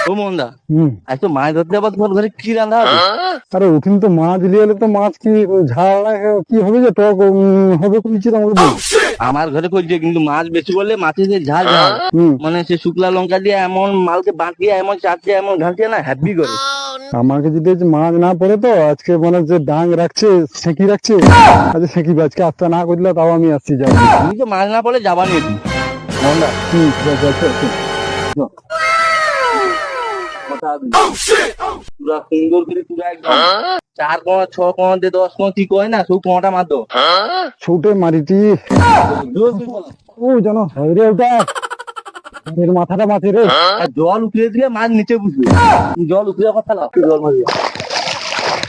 ও মোহনদা, আজ তো মাছ ধরতে যাবো, তোমার ঘরে কি রান্না হবে? আরে ওখানে তো মাছ নিয়ে এলে তো মাছ কি ঝাল কি হবে, যে টক হবে কুলছে আমাকে বল। আমার ঘরে করছে, কিন্তু মাছ বেশি করলে মাছের যে ঝাল ঝাল মানে সে শুকলা লঙ্কা দিয়ে এমন মালকে বাঁটিয়ে এমন চাটছে এমন ঘাঁটিয়ে না হ্যাপি করে। আমাকে যদি আজ মাছ না পড়ে তো আজকে মানে যে ডাং রাখছে সেঁকি রাখছে, আজ সেঁকিবে। আজকে আস্তে না করলে তাও আমি আসছি যাবো। তুমি তো মাছ না পড়লে যাবা নিয়ে তুমি মোহনদা। ঠিক আছে, আচ্ছা, আচ্ছা। পুরা সুন্দর করে পুরা একদম 4 কোণা 6 কোণা দিয়ে 10 কোণা কি কয় না, সব কোণাটা মার দো। ছুটে মারিটি ও জানো রে ওটা এর মাথাটা মাছে রে। আর জল উঠলে দিয়ে মাছ নিচে বুঝবে, জল উঠলে কথা না, জল মারবে।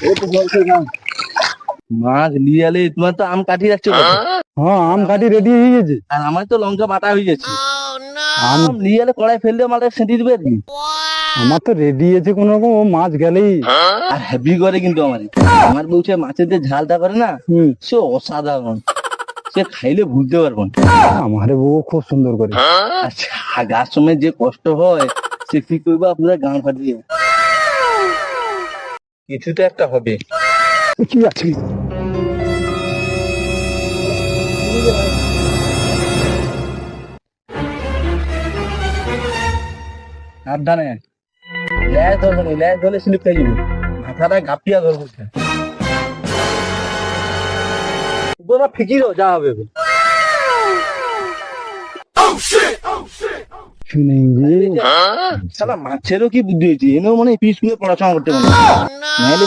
এই তো জল খেয়ে নাও। মাছ নিয়ে এলে তোমার তো আম কাটি রাখছো কথা। হ্যাঁ, আম কাটি রেডি হয়ে গেছে। আর আমার তো লঙ্কা বাটা হয়ে যাচ্ছে। আম আম নিয়ে এলে কড়াই ফেললে মালটা সেঁটি দিবে আর কি। আমার তো রেডি আছে কোন রকম, ও মাছ গেলেই। আর হেভি করে কিন্তু আমার বলছে মাছের যে ঝালটা করে না, সে অসাধারণ, সে খাইলে বুঝতে পারবো না। আমারে বউ খুব সুন্দর করে। আচ্ছা, গাছ সময় যে কষ্ট হয় সে কি করবা, পুরো গান ফাটিয়ে কিছু তো একটা হবে। কি আছে সাবধানে, ল্যাস ধরবে না, ল্যাস ধরলে স্লিপ খেয়ে যাবে, মাথাটা গাপিয়া ধরবো। উপরে ফিকিরও যা হবে। শুনেঙ্গে শালা মাছেরও কি বুদ্ধি হয়েছে, এনেও মানে পিস করে পড়াশোনা করতে পারে। নাহলে